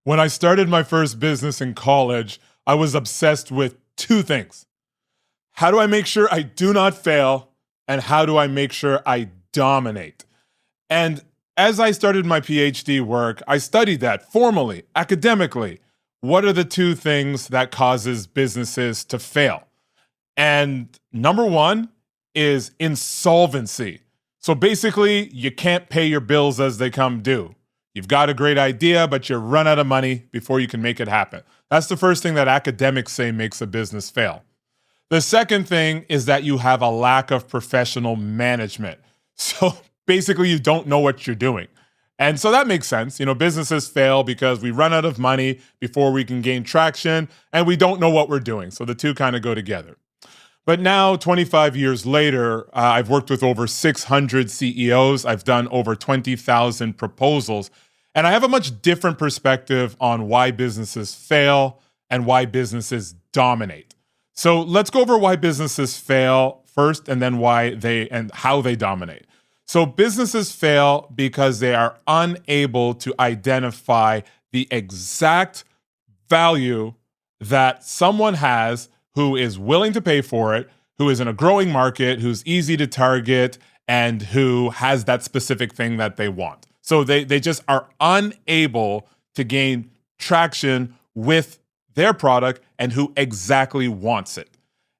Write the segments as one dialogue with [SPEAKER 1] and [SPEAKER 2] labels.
[SPEAKER 1] When I started my first business in college, I was obsessed with two things. How do I make sure I do not fail? And how do I make sure I dominate? And as I started my PhD work, I studied that formally, academically. What are the two things that causes businesses to fail? And number one is insolvency. So basically, you can't pay your bills as they come due. You've got a great idea, but you run out of money before you can make it happen. That's the first thing that academics say makes a business fail. The second thing is that you have a lack of professional management. So basically, you don't know what you're doing. And so that makes sense. Businesses fail because we run out of money before we can gain traction, and we don't know what we're doing. So the two kind of go together. But now, 25 years later, I've worked with over 600 CEOs. I've done over 20,000 proposals. And I have a much different perspective on why businesses fail and why businesses dominate. So let's go over why businesses fail first, and then how they dominate. So businesses fail because they are unable to identify the exact value that someone has who is willing to pay for it, who is in a growing market, who's easy to target, and who has that specific thing that they want. So they just are unable to gain traction with their product and who exactly wants it.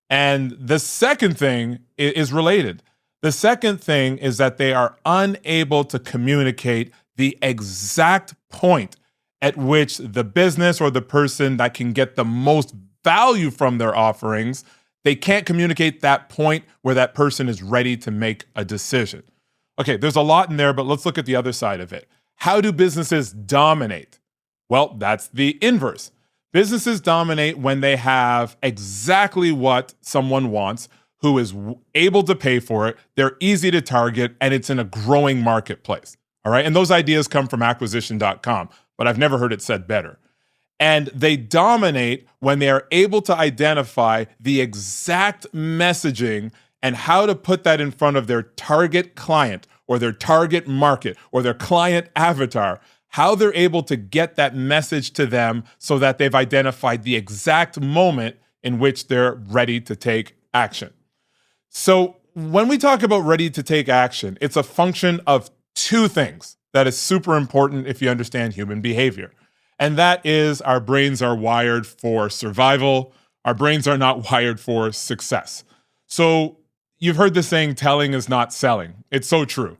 [SPEAKER 1] And the second thing is related. The second thing is that they are unable to communicate the exact point at which the business or the person that can get the most value from their offerings, they can't communicate that point where that person is ready to make a decision. Okay, there's a lot in there, but let's look at the other side of it. How do businesses dominate? Well, that's the inverse. Businesses dominate when they have exactly what someone wants, who is able to pay for it, they're easy to target, and it's in a growing marketplace. All right, and those ideas come from acquisition.com, but I've never heard it said better. And they dominate when they are able to identify the exact messaging and how to put that in front of their target client or their target market or their client avatar, how they're able to get that message to them so that they've identified the exact moment in which they're ready to take action. So when we talk about ready to take action, it's a function of two things that is super important if you understand human behavior. And that is our brains are wired for survival. Our brains are not wired for success. So you've heard the saying, telling is not selling. It's so true.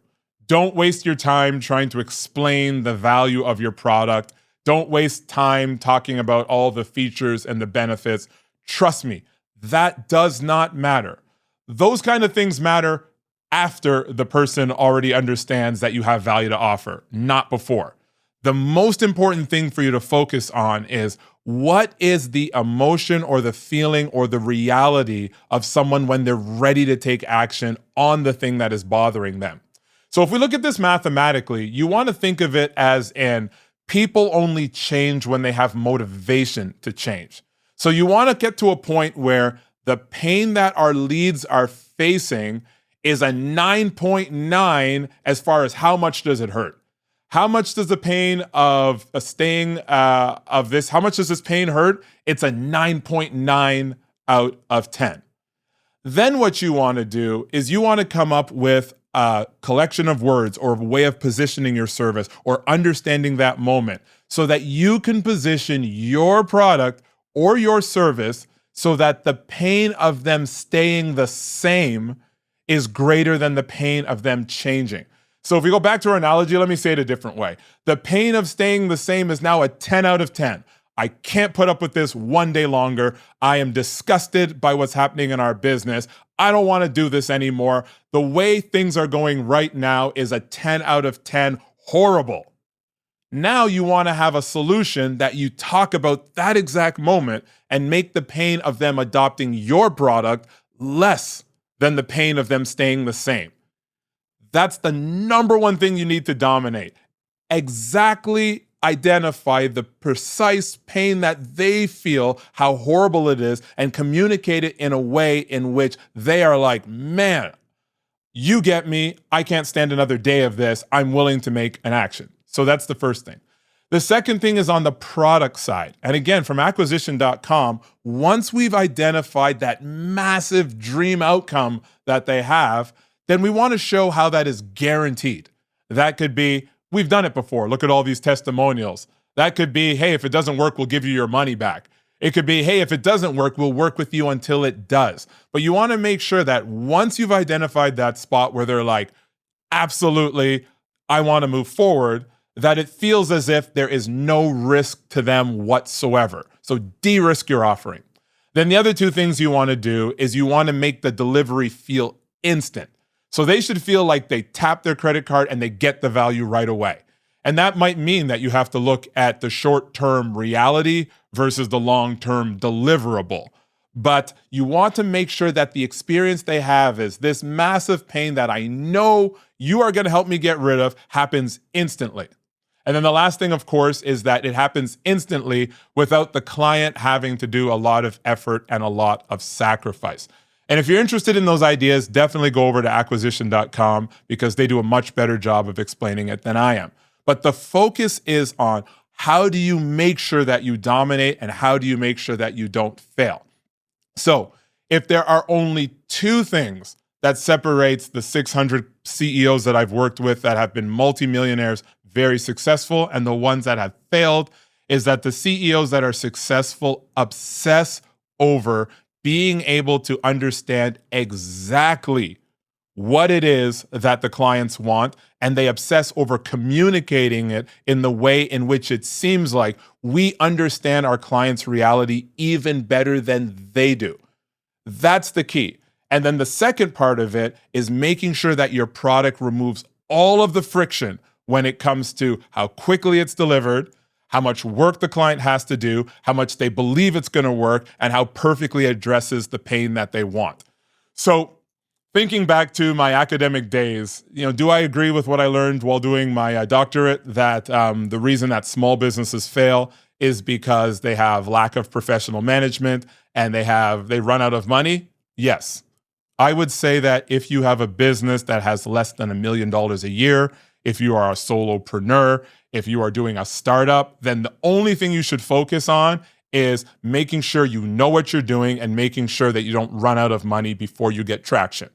[SPEAKER 1] Don't waste your time trying to explain the value of your product. Don't waste time talking about all the features and the benefits. Trust me, that does not matter. Those kind of things matter after the person already understands that you have value to offer, not before. The most important thing for you to focus on is what is the emotion or the feeling or the reality of someone when they're ready to take action on the thing that is bothering them. So if we look at this mathematically, you want to think of it as in people only change when they have motivation to change. So you want to get to a point where the pain that our leads are facing is a 9.9 as far as how much does it hurt. How much does the pain of a sting how much does this pain hurt? It's a 9.9 out of 10. Then what you want to do is you want to come up with a collection of words or a way of positioning your service or understanding that moment so that you can position your product or your service so that the pain of them staying the same is greater than the pain of them changing. So if we go back to our analogy, let me say it a different way. The pain of staying the same is now a 10 out of 10. I can't put up with this one day longer. I am disgusted by what's happening in our business. I don't want to do this anymore. The way things are going right now is a 10 out of 10. Horrible. Now you want to have a solution that you talk about that exact moment and make the pain of them adopting your product less than the pain of them staying the same. That's the number one thing you need to dominate. Exactly identify the precise pain that they feel, how horrible it is, and communicate it in a way in which they are like, man, you get me. I can't stand another day of this. I'm willing to make an action. So that's the first thing. The second thing is on the product side. And again, from acquisition.com, once we've identified that massive dream outcome that they have, then we want to show how that is guaranteed. That could be, we've done it before. Look at all these testimonials. That could be, hey, if it doesn't work, we'll give you your money back. It could be, hey, if it doesn't work, we'll work with you until it does. But you want to make sure that once you've identified that spot where they're like, absolutely, I want to move forward, that it feels as if there is no risk to them whatsoever. So de-risk your offering. Then the other two things you want to do is you want to make the delivery feel instant. So they should feel like they tap their credit card and they get the value right away. And that might mean that you have to look at the short-term reality versus the long-term deliverable. But you want to make sure that the experience they have is this massive pain that I know you are going to help me get rid of happens instantly. And then the last thing, of course, is that it happens instantly without the client having to do a lot of effort and a lot of sacrifice. And if you're interested in those ideas, definitely go over to acquisition.com because they do a much better job of explaining it than I am. But the focus is on how do you make sure that you dominate and how do you make sure that you don't fail. So if there are only two things that separates the 600 CEOs that I've worked with that have been multimillionaires, very successful, and the ones that have failed, is that the CEOs that are successful obsess over being able to understand exactly what it is that the clients want, and they obsess over communicating it in the way in which it seems like we understand our clients' reality even better than they do. That's the key. And then the second part of it is making sure that your product removes all of the friction when it comes to how quickly it's delivered, how much work the client has to do, how much they believe it's going to work, and how perfectly it addresses the pain that they want. So thinking back to my academic days, do I agree with what I learned while doing my doctorate that the reason that small businesses fail is because they have lack of professional management and they run out of money? Yes. I would say that if you have a business that has less than $1 million a year, if you are a solopreneur, if you are doing a startup, then the only thing you should focus on is making sure you know what you're doing and making sure that you don't run out of money before you get traction.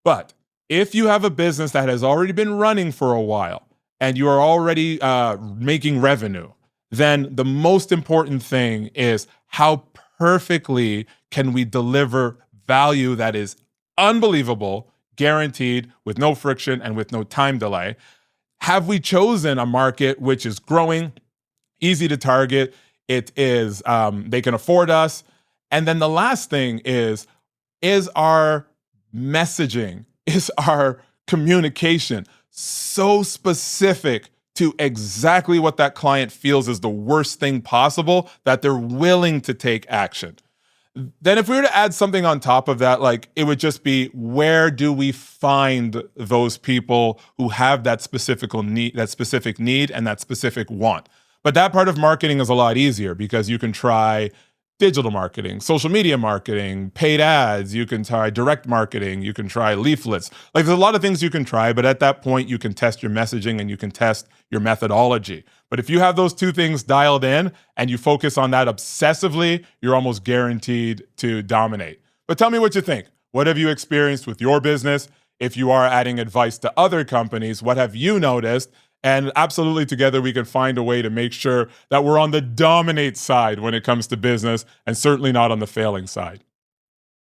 [SPEAKER 1] But if you have a business that has already been running for a while and you are already making revenue, then the most important thing is how perfectly can we deliver value that is unbelievable, guaranteed, with no friction and with no time delay. Have we chosen a market which is growing, easy to target? It is, they can afford us. And then the last thing is our messaging, is our communication so specific to exactly what that client feels is the worst thing possible that they're willing to take action? Then if we were to add something on top of that, like it would just be, where do we find those people who have that specific need and that specific want? But that part of marketing is a lot easier because you can try digital marketing, social media marketing, paid ads, you can try direct marketing, you can try leaflets. Like there's a lot of things you can try, but at that point you can test your messaging and you can test your methodology. But if you have those two things dialed in and you focus on that obsessively, you're almost guaranteed to dominate. But tell me what you think. What have you experienced with your business? If you are adding advice to other companies, what have you noticed? And absolutely together we can find a way to make sure that we're on the dominate side when it comes to business and certainly not on the failing side.